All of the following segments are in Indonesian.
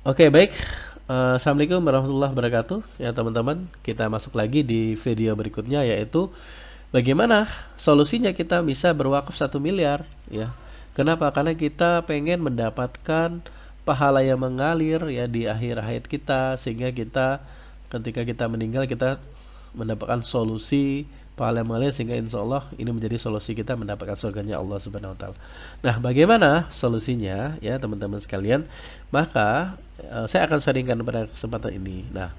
Oke, baik. Assalamualaikum warahmatullahi wabarakatuh. Ya, teman-teman, kita masuk lagi di video berikutnya, yaitu bagaimana solusinya kita bisa berwakaf 1 miliar. Ya, kenapa? Karena kita pengen mendapatkan pahala yang mengalir ya di akhir hayat kita, sehingga kita ketika kita meninggal kita mendapatkan solusi pahala yang mengalir, sehingga insya Allah ini menjadi solusi kita mendapatkan surganya Allah Subhanahu Wa Taala. Nah, bagaimana solusinya ya teman-teman sekalian? Maka saya akan sharingkan pada kesempatan ini. Nah,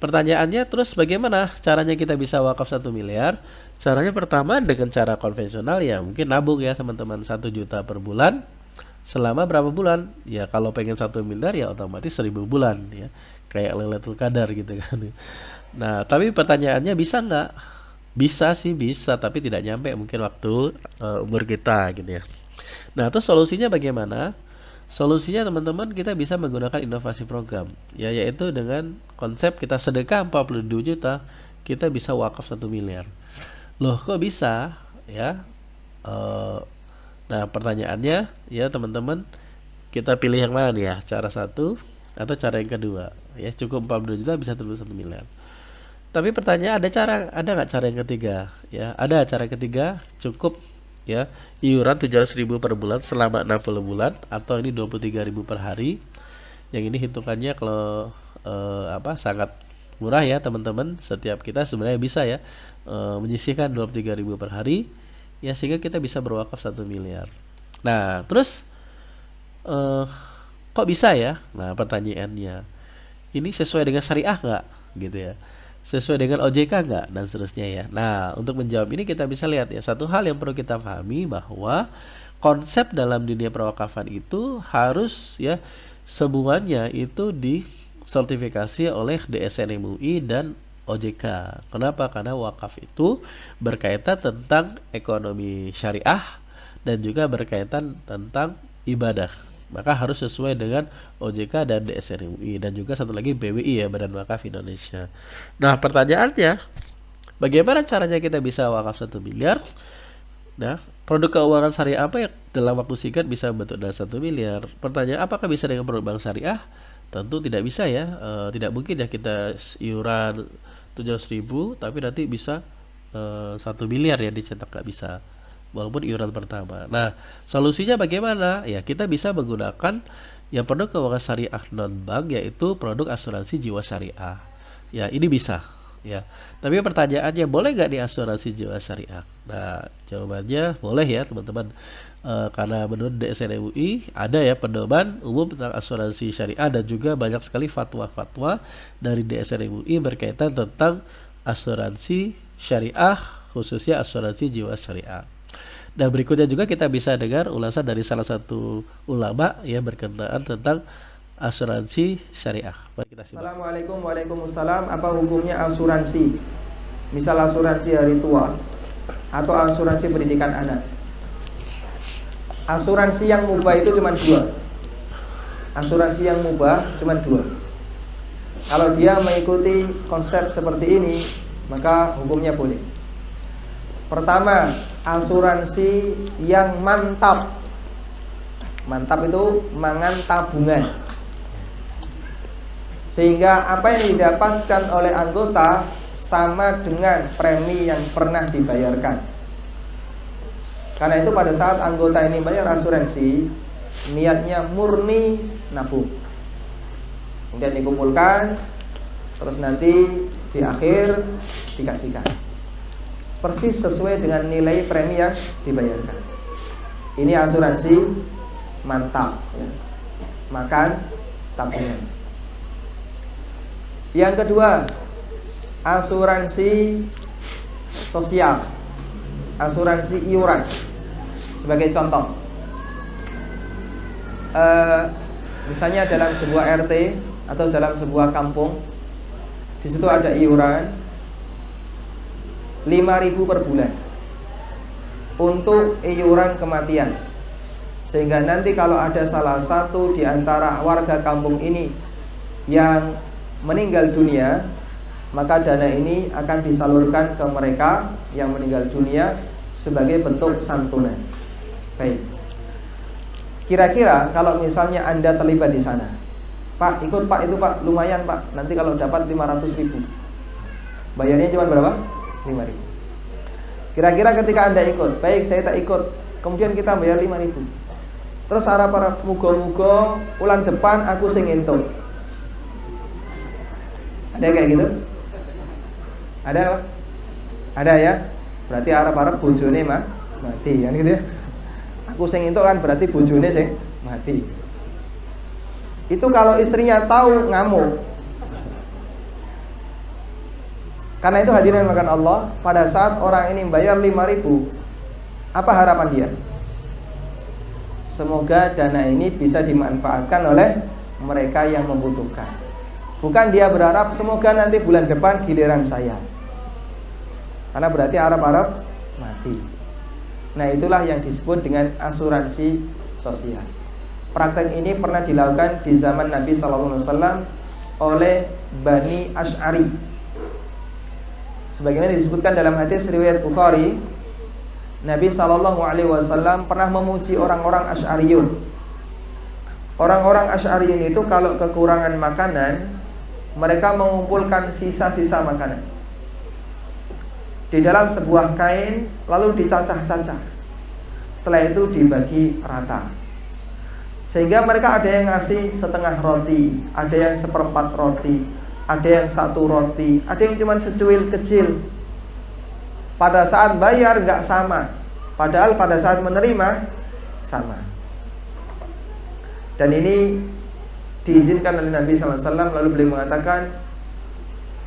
pertanyaannya terus bagaimana caranya kita bisa wakaf 1 miliar? Caranya pertama dengan cara konvensional ya, mungkin nabung ya teman-teman, 1 juta per bulan selama berapa bulan? Ya kalau pengen 1 miliar ya otomatis 1.000 bulan ya, kayak Lailatul Qadar gitu kan. Nah, tapi pertanyaannya bisa nggak? Bisa sih bisa, tapi tidak nyampe mungkin waktu umur kita gitu ya. Nah, terus solusinya bagaimana? Solusinya teman-teman kita bisa menggunakan inovasi program ya, yaitu dengan konsep kita sedekah 42 juta kita bisa wakaf 1 miliar. Loh kok bisa ya? Eh, nah pertanyaannya ya teman-teman, kita pilih yang mana nih ya? Cara satu atau cara yang kedua? Ya cukup 42 juta bisa terus 1 miliar. Tapi pertanyaan, ada nggak cara yang ketiga? Ya ada cara ketiga, cukup ya iuran 700.000 per bulan selama 60 bulan, atau ini 23.000 per hari. Yang ini hitungannya kalau sangat murah ya teman-teman. Setiap kita sebenarnya bisa ya menyisihkan 23.000 per hari ya, sehingga kita bisa berwakaf 1 miliar. Nah terus eh, kok bisa ya? Nah pertanyaannya, ini sesuai dengan syariah nggak gitu ya, sesuai dengan OJK nggak, dan seterusnya ya. Nah untuk menjawab ini kita bisa lihat ya, satu hal yang perlu kita pahami bahwa konsep dalam dunia perwakafan itu harus ya semuanya itu disertifikasi oleh DSN MUI dan OJK. Kenapa? Karena wakaf itu berkaitan tentang ekonomi syariah dan juga berkaitan tentang ibadah. Maka harus sesuai dengan OJK dan DSN MUI, dan juga satu lagi BWI ya, Badan Wakaf Indonesia. Nah, pertanyaannya, bagaimana caranya kita bisa wakaf 1 miliar? Nah, produk keuangan syariah apa yang dalam waktu singkat bisa bentuk dalam 1 miliar? Pertanyaan, apakah bisa dengan produk bank syariah? Tentu tidak bisa ya. Tidak mungkin ya kita iuran 700.000 tapi nanti bisa 1 miliar ya dicetak, nggak bisa. Walaupun iuran pertama. Nah, solusinya bagaimana? Ya, kita bisa menggunakan yang produk keuangan syariah non bank, yaitu produk asuransi jiwa syariah. Ya, ini bisa ya. Tapi pertanyaannya, boleh nggak di asuransi jiwa syariah? Nah, jawabannya boleh ya teman-teman. Karena menurut DSN MUI ada ya pedoman umum tentang asuransi syariah, dan juga banyak sekali fatwa-fatwa dari DSN MUI berkaitan tentang asuransi syariah, khususnya asuransi jiwa syariah. Dan berikutnya juga kita bisa dengar ulasan dari salah satu ulama ya berkenaan tentang asuransi syariah. Mari kita simak. Assalamualaikum, waalaikumsalam. Apa hukumnya asuransi? Misal asuransi hari tua atau asuransi pendidikan anak. Asuransi yang mubah itu cuma dua. Asuransi yang mubah cuma dua. Kalau dia mengikuti konsep seperti ini, maka hukumnya boleh. Pertama, asuransi yang mantap. Mantap itu mangan tabungan, sehingga apa yang didapatkan oleh anggota sama dengan premi yang pernah dibayarkan. Karena itu pada saat anggota ini bayar asuransi, niatnya murni nabung, kemudian dikumpulkan, terus nanti di akhir dikasihkan persis sesuai dengan nilai premi yang dibayarkan. Ini asuransi mantap ya. Makan tabungan. Yang kedua, asuransi sosial, asuransi iuran. Sebagai contoh, misalnya dalam sebuah RT atau dalam sebuah kampung, di situ ada iuran 5.000 per bulan untuk iuran kematian, sehingga nanti kalau ada salah satu di antara warga kampung ini yang meninggal dunia, maka dana ini akan disalurkan ke mereka yang meninggal dunia sebagai bentuk santunan. Baik. Kira-kira kalau misalnya Anda terlibat di sana, Pak ikut Pak, itu Pak lumayan Pak, nanti kalau dapat 500.000, bayarnya cuma berapa? 5.000. Kira-kira ketika Anda ikut, baik saya tak ikut, kemudian kita bayar 5.000, terus arah para mugo-mugo ulang depan aku sing entuk, ada kayak gitu? Ada apa? Ada ya, berarti arah bojone mati kan gitu ya. Aku sing entuk kan berarti bojone sing mati. Itu kalau istrinya tahu ngamuk. Karena itu hadirin makan Allah, pada saat orang ini bayar 5.000, apa harapan dia? Semoga dana ini bisa dimanfaatkan oleh mereka yang membutuhkan. Bukan dia berharap semoga nanti bulan depan giliran saya. Karena berarti harap-harap mati. Nah, itulah yang disebut dengan asuransi sosial. Praktek ini pernah dilakukan di zaman Nabi SAW oleh Bani Asy'ari. Sebagaimana disebutkan dalam hadis riwayat Bukhari, Nabi SAW pernah memuji orang-orang Asy'ariyun. Orang-orang Asy'ariyun itu kalau kekurangan makanan, mereka mengumpulkan sisa-sisa makanan di dalam sebuah kain, lalu dicacah-cacah. Setelah itu dibagi rata, sehingga mereka ada yang ngasih setengah roti, ada yang seperempat roti, ada yang satu roti, ada yang cuma secuil kecil. Pada saat bayar nggak sama, padahal pada saat menerima sama. Dan ini diizinkan oleh Nabi SAW, lalu beliau mengatakan,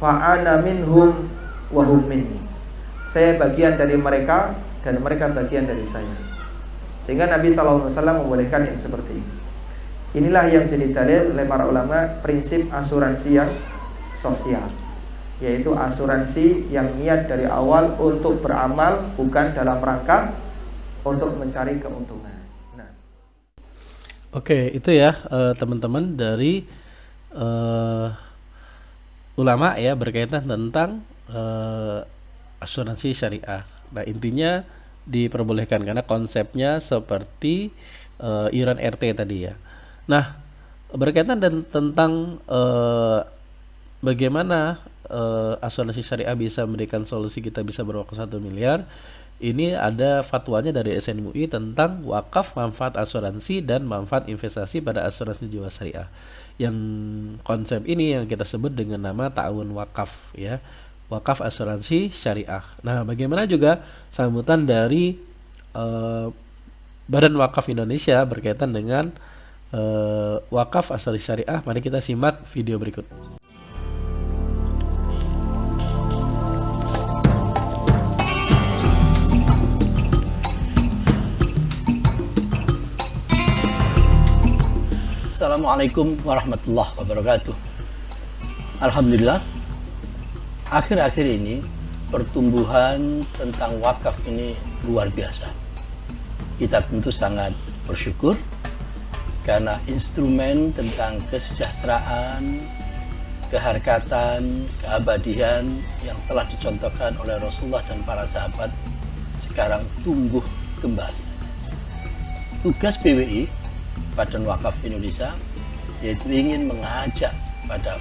fa'ana minhum wa hum minni. Saya bagian dari mereka dan mereka bagian dari saya. Sehingga Nabi SAW membolehkan yang seperti ini. Inilah yang jadi dalil oleh para ulama prinsip asuransi yang sosial, yaitu asuransi yang niat dari awal untuk beramal, bukan dalam rangka untuk mencari keuntungan. Nah, Oke, itu ya teman-teman dari ulama ya berkaitan tentang asuransi syariah. Nah, intinya diperbolehkan karena konsepnya seperti iuran RT tadi ya. Nah, berkaitan dan tentang bagaimana asuransi syariah bisa memberikan solusi kita bisa berwakaf 1 miliar. Ini ada fatwanya dari SNMUI tentang wakaf, manfaat asuransi dan manfaat investasi pada asuransi jiwa syariah. Yang konsep ini yang kita sebut dengan nama ta'awun wakaf ya. Wakaf asuransi syariah. Nah, bagaimana juga sambutan dari Badan Wakaf Indonesia berkaitan dengan wakaf asuransi syariah? Mari kita simak video berikut. Assalamualaikum warahmatullahi wabarakatuh. Alhamdulillah, akhir-akhir ini pertumbuhan tentang wakaf ini luar biasa. Kita tentu sangat bersyukur karena instrumen tentang kesejahteraan, keharkatan, keabadian yang telah dicontohkan oleh Rasulullah dan para sahabat sekarang tumbuh kembali. Tugas BWI, Badan Wakaf Indonesia, yaitu ingin mengajak pada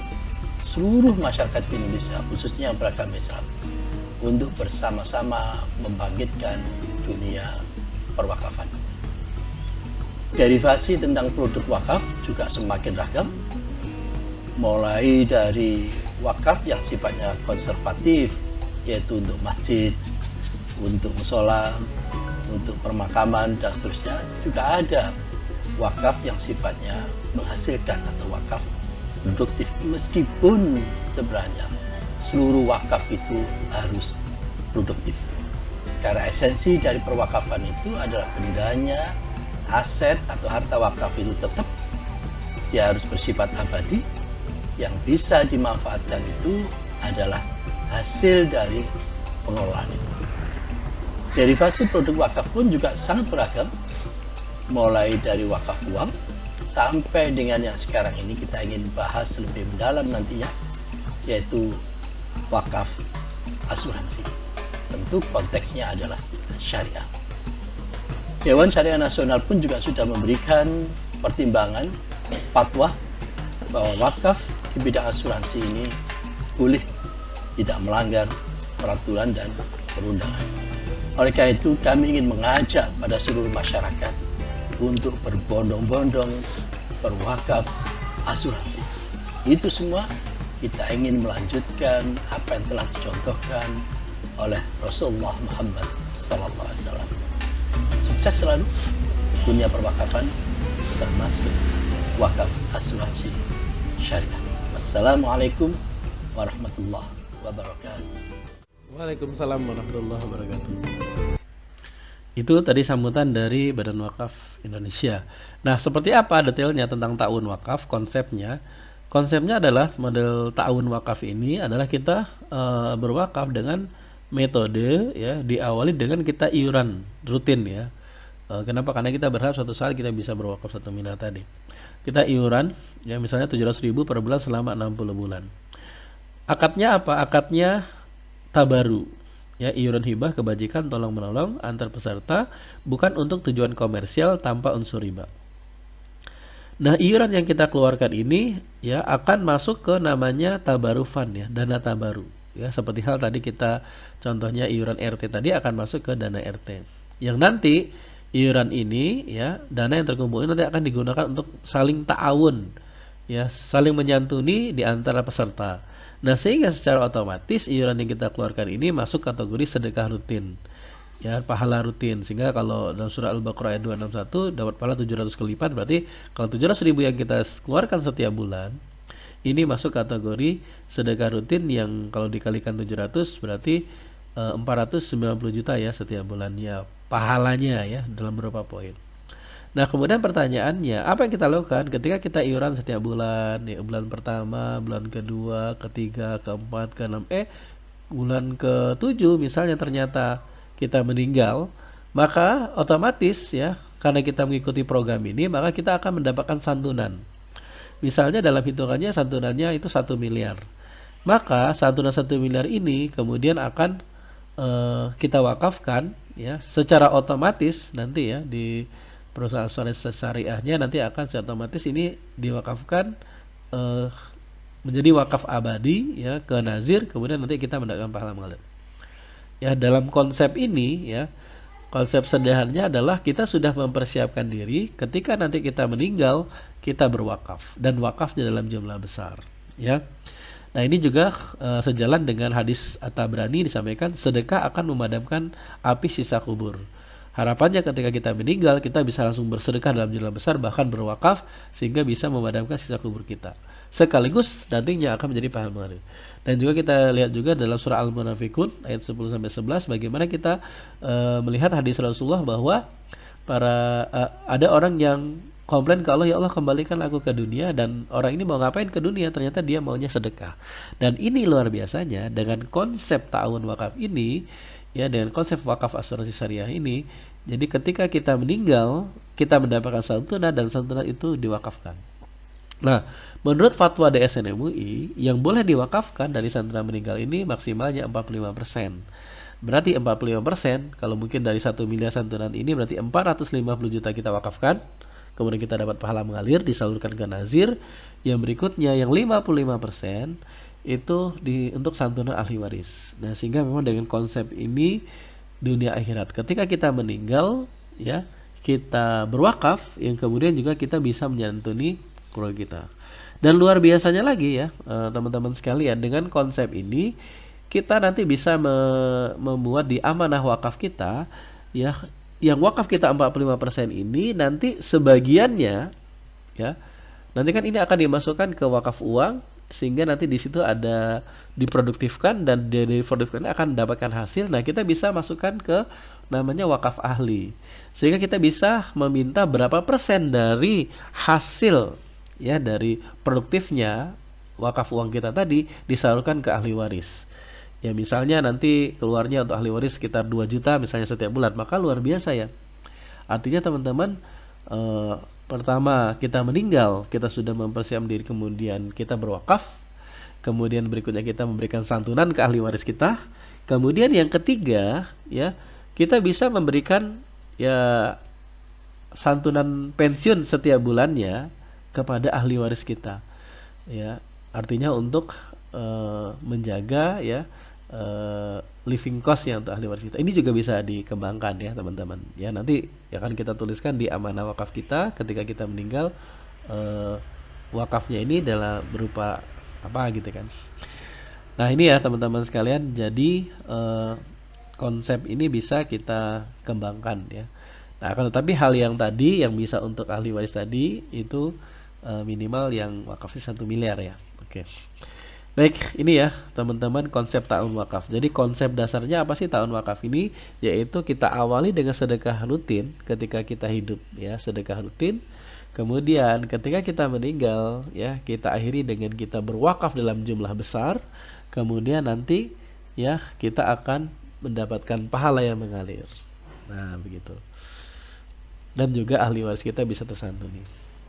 seluruh masyarakat Indonesia, khususnya yang beragama Islam, untuk bersama-sama membangkitkan dunia perwakafan. Derivasi tentang produk wakaf juga semakin ragam, mulai dari wakaf yang sifatnya konservatif, yaitu untuk masjid, untuk musola, untuk permakaman, dan seterusnya. Juga ada wakaf yang sifatnya menghasilkan atau wakaf produktif, meskipun sebenarnya seluruh wakaf itu harus produktif, karena esensi dari perwakafan itu adalah bendanya, aset atau harta wakaf itu tetap dia harus bersifat abadi. Yang bisa dimanfaatkan itu adalah hasil dari pengelolaan itu. Derivasi produk wakaf pun juga sangat beragam, mulai dari wakaf uang sampai dengan yang sekarang ini kita ingin bahas lebih mendalam nantinya, yaitu wakaf asuransi. Tentu konteksnya adalah syariah. Dewan Syariah Nasional pun juga sudah memberikan pertimbangan fatwa bahwa wakaf di bidang asuransi ini boleh tidak melanggar peraturan dan perundangan. Oleh karena itu kami ingin mengajak pada seluruh masyarakat untuk berbondong-bondong berwakaf asuransi. Itu semua kita ingin melanjutkan apa yang telah dicontohkan oleh Rasulullah Muhammad SAW. Sukses selalu dunia perwakafan, termasuk wakaf asuransi syariah. Wassalamualaikum warahmatullahi wabarakatuh. Waalaikumsalam warahmatullahi wabarakatuh. Itu tadi sambutan dari Badan Wakaf Indonesia. Nah, seperti apa detailnya tentang ta'awun wakaf, konsepnya? Konsepnya adalah model ta'awun wakaf ini adalah kita berwakaf dengan metode ya, diawali dengan kita iuran rutin ya. Kenapa? Karena kita berharap suatu saat kita bisa berwakaf 1 miliar tadi. Kita iuran ya, misalnya 700.000 per bulan selama 60 bulan. Akadnya apa? Akadnya tabaru ya, iuran hibah kebajikan tolong menolong antar peserta, bukan untuk tujuan komersial tanpa unsur riba. Nah, iuran yang kita keluarkan ini ya akan masuk ke namanya tabaru fund ya, dana tabaru ya, seperti hal tadi kita contohnya iuran RT tadi akan masuk ke dana RT, yang nanti iuran ini ya, dana yang terkumpul ini nanti akan digunakan untuk saling ta'awun ya, saling menyantuni di antara peserta. Nah, sehingga secara otomatis iuran yang kita keluarkan ini masuk kategori sedekah rutin ya, pahala rutin. Sehingga kalau dalam surah Al-Baqarah ayat 261 dapat pahala 700 kali lipat, berarti kalau 700.000 yang kita keluarkan setiap bulan ini masuk kategori sedekah rutin, yang kalau dikalikan 700 berarti 490 juta ya setiap bulannya pahalanya ya, dalam beberapa poin. Nah, kemudian pertanyaannya, apa yang kita lakukan ketika kita iuran setiap bulan ya, bulan pertama, bulan kedua, ketiga, keempat, keenam, bulan ke-7 misalnya ternyata kita meninggal, maka otomatis ya, karena kita mengikuti program ini, maka kita akan mendapatkan santunan. Misalnya dalam hitungannya santunannya itu 1 miliar. Maka santunan 1 miliar ini kemudian akan kita wakafkan ya, secara otomatis nanti ya di perusahaan asuransi syariahnya nanti akan secara otomatis ini diwakafkan menjadi wakaf abadi ya ke nazir, kemudian nanti kita mendapatkan pahala mengalir. Ya, dalam konsep ini ya, konsep sederhananya adalah kita sudah mempersiapkan diri ketika nanti kita meninggal kita berwakaf, dan wakafnya dalam jumlah besar ya. Nah, ini juga sejalan dengan hadis At-Tabrani disampaikan, sedekah akan memadamkan api sisa kubur. Harapannya ketika kita meninggal kita bisa langsung bersedekah dalam jumlah besar, bahkan berwakaf, sehingga bisa memadamkan sisa kubur kita, sekaligus nantinya akan menjadi pahala mengalir. Dan juga kita lihat juga dalam surah Al-Munafikun ayat 10-11 bagaimana kita melihat hadis Rasulullah bahwa ada orang yang komplain ke Allah, ya Allah kembalikan aku ke dunia, dan orang ini mau ngapain ke dunia? Ternyata dia maunya sedekah. Dan ini luar biasanya dengan konsep ta'awun wakaf ini ya, dengan konsep wakaf asuransi syariah ini. Jadi ketika kita meninggal kita mendapatkan santunan, dan santunan itu diwakafkan. Nah, menurut fatwa DSN MUI yang boleh diwakafkan dari santunan meninggal ini maksimalnya 45%. Berarti 45%, kalau mungkin dari 1 miliar santunan ini berarti 450 juta kita wakafkan. Kemudian kita dapat pahala mengalir disalurkan ke nazir. Yang berikutnya yang 55% itu untuk santunan ahli waris. Nah, sehingga memang dengan konsep ini dunia akhirat, ketika kita meninggal ya, kita berwakaf, yang kemudian juga kita bisa menyantuni keluarga kita. Dan luar biasanya lagi ya teman-teman sekalian, dengan konsep ini kita nanti bisa membuat di amanah wakaf kita ya, yang wakaf kita 45% ini nanti sebagiannya ya, nanti kan ini akan dimasukkan ke wakaf uang, sehingga nanti di situ ada diproduktifkan, dan dari produktifkan akan mendapatkan hasil. Nah, kita bisa masukkan ke namanya wakaf ahli, sehingga kita bisa meminta berapa persen dari hasil ya, dari produktifnya wakaf uang kita tadi disalurkan ke ahli waris. Ya, misalnya nanti keluarnya untuk ahli waris sekitar 2 juta misalnya setiap bulan, maka luar biasa ya. Artinya teman-teman, pertama kita meninggal, kita sudah mempersiapkan diri, kemudian kita berwakaf, kemudian berikutnya kita memberikan santunan ke ahli waris kita, kemudian yang ketiga ya, kita bisa memberikan ya santunan pensiun setiap bulannya kepada ahli waris kita. ya, artinya untuk menjaga ya living cost ya untuk ahli waris kita. Ini juga bisa dikembangkan ya teman-teman. Ya nanti akan kita tuliskan di amanah wakaf kita ketika kita meninggal, wakafnya ini adalah berupa apa gitu kan. Nah ini ya teman-teman sekalian, jadi konsep ini bisa kita kembangkan ya. Nah akan tetapi hal yang tadi yang bisa untuk ahli waris tadi itu minimal yang wakafnya 1 miliar ya. Oke. Baik, ini ya teman-teman konsep tahun wakaf. Jadi konsep dasarnya apa sih tahun wakaf ini? Yaitu kita awali dengan sedekah rutin ketika kita hidup ya, sedekah rutin. Kemudian ketika kita meninggal ya, kita akhiri dengan kita berwakaf dalam jumlah besar. Kemudian nanti ya kita akan mendapatkan pahala yang mengalir. Nah, begitu. Dan juga ahli waris kita bisa tersantuni.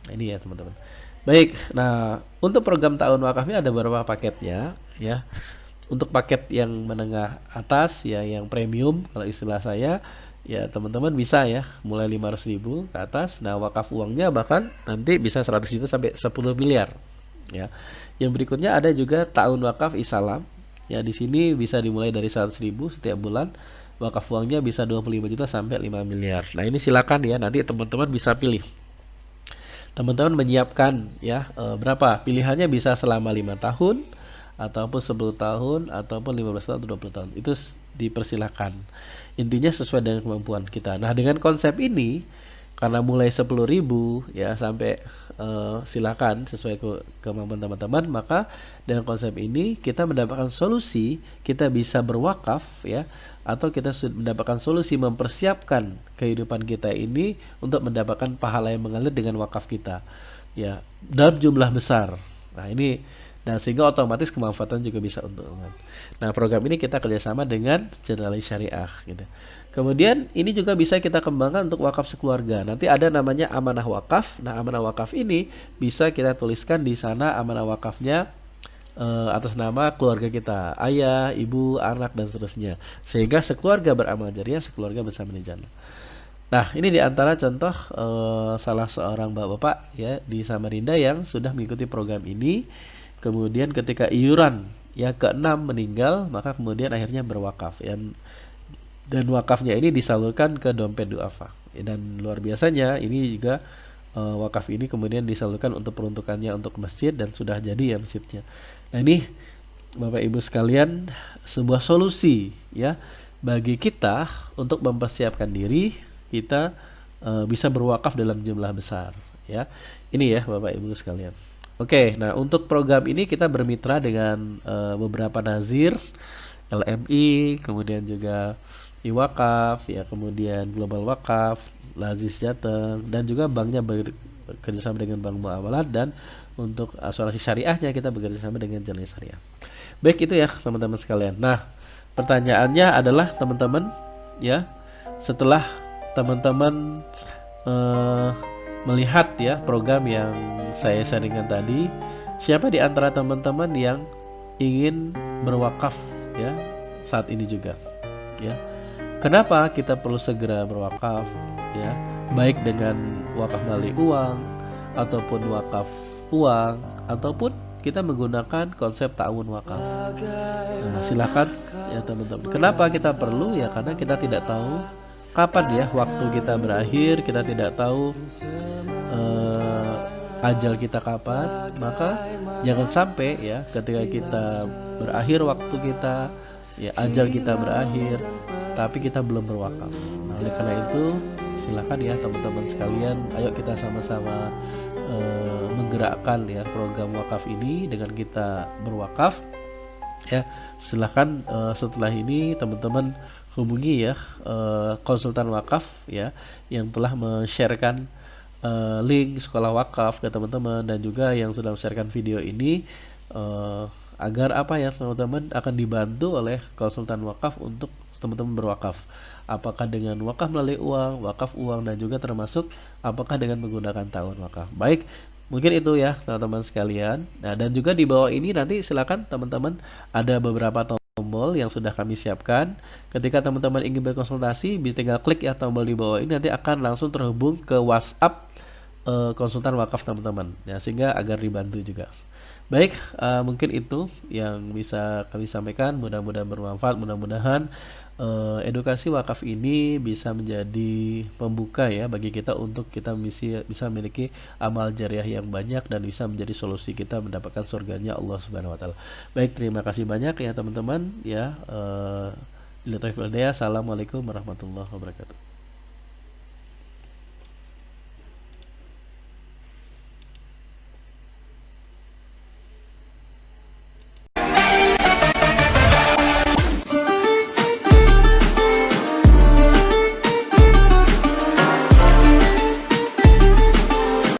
Nah, ini ya teman-teman. Baik, nah untuk program tahun wakafnya ada beberapa paketnya ya. Untuk paket yang menengah atas ya, yang premium kalau istilah saya ya, teman-teman bisa ya mulai 500.000 ke atas. Nah wakaf uangnya bahkan nanti bisa 100 juta sampai 10 miliar ya. Yang berikutnya ada juga tahun wakaf Isalam ya, di sini bisa dimulai dari 100.000 setiap bulan. Wakaf uangnya bisa 25 juta sampai 5 miliar. Nah ini silakan ya, nanti teman-teman bisa pilih. Teman-teman menyiapkan ya berapa pilihannya, bisa selama 5 tahun ataupun 10 tahun ataupun 15 tahun atau 20 tahun, itu dipersilahkan, intinya sesuai dengan kemampuan kita. Nah dengan konsep ini karena mulai 10.000 ya sampai silakan sesuai kemampuan teman-teman, maka dengan konsep ini kita mendapatkan solusi, kita bisa berwakaf ya, atau kita mendapatkan solusi mempersiapkan kehidupan kita ini untuk mendapatkan pahala yang mengalir dengan wakaf kita ya dalam jumlah besar. Nah ini, dan sehingga otomatis kemanfaatan juga bisa untuk umat. Nah program ini kita kerjasama dengan Generalis Syariah gitu. Kemudian ini juga bisa kita kembangkan untuk wakaf sekeluarga. Nanti ada namanya amanah wakaf. Nah amanah wakaf ini bisa kita tuliskan di sana amanah wakafnya atas nama keluarga kita, ayah, ibu, anak dan seterusnya, sehingga sekeluarga beramal jariah, sekeluarga bersama di jannah. Nah ini diantara contoh salah seorang bapak-bapak ya di Samarinda yang sudah mengikuti program ini. Kemudian ketika iuran ya ke-6 meninggal, maka kemudian akhirnya berwakaf ya, dan wakafnya ini disalurkan ke dompet duafa ya, dan luar biasanya ini juga wakaf ini kemudian disalurkan untuk peruntukannya untuk masjid dan sudah jadi ya masjidnya. Nah ini Bapak Ibu sekalian sebuah solusi ya bagi kita untuk mempersiapkan diri kita bisa berwakaf dalam jumlah besar ya. Ini ya Bapak Ibu sekalian. Oke, nah untuk program ini kita bermitra dengan beberapa nazir, LMI, kemudian juga Iwakaf ya, kemudian Global Wakaf, Lazis Jateng, dan juga banknya bekerjasama dengan Bank Muamalat, dan untuk asuransi syariahnya kita bekerjasama dengan Generalis Syariah. Baik, itu ya teman-teman sekalian. Nah pertanyaannya adalah teman-teman ya, setelah teman-teman melihat ya program yang saya sharingkan tadi, siapa di antara teman-teman yang ingin berwakaf ya saat ini juga ya? Kenapa kita perlu segera berwakaf ya, baik dengan wakaf melalui uang ataupun wakaf uang ataupun kita menggunakan konsep ta'awun wakaf. Nah, silakan ya teman-teman. Kenapa kita perlu ya? Karena kita tidak tahu kapan ya waktu kita berakhir, kita tidak tahu ajal kita kapan. Maka jangan sampai ya ketika kita berakhir waktu kita ya, ajal kita berakhir tapi kita belum berwakaf. Nah, oleh karena itu silakan ya teman-teman sekalian, ayo kita sama-sama menggerakkan ya program wakaf ini dengan kita berwakaf ya. Silakan setelah ini teman-teman hubungi ya konsultan wakaf ya yang telah men-sharekan link sekolah wakaf ke teman-teman, dan juga yang sudah men-sharekan video ini agar apa ya teman-teman akan dibantu oleh konsultan wakaf untuk teman-teman berwakaf, apakah dengan wakaf melalui uang, wakaf uang, dan juga termasuk apakah dengan menggunakan ta'awun wakaf. Baik, mungkin itu ya teman-teman sekalian. Nah, dan juga di bawah ini nanti silakan teman-teman ada beberapa tombol yang sudah kami siapkan. Ketika teman-teman ingin berkonsultasi, tinggal klik ya tombol di bawah ini, nanti akan langsung terhubung ke WhatsApp konsultan wakaf teman-teman ya, sehingga agar dibantu juga. Baik, mungkin itu yang bisa kami sampaikan. Mudah-mudahan bermanfaat. Mudah-mudahan edukasi wakaf ini bisa menjadi pembuka ya bagi kita untuk kita bisa memiliki amal jariah yang banyak dan bisa menjadi solusi kita mendapatkan surganya Allah Subhanahu wa taala. Baik, terima kasih banyak ya teman-teman ya. Assalamualaikum warahmatullahi wabarakatuh.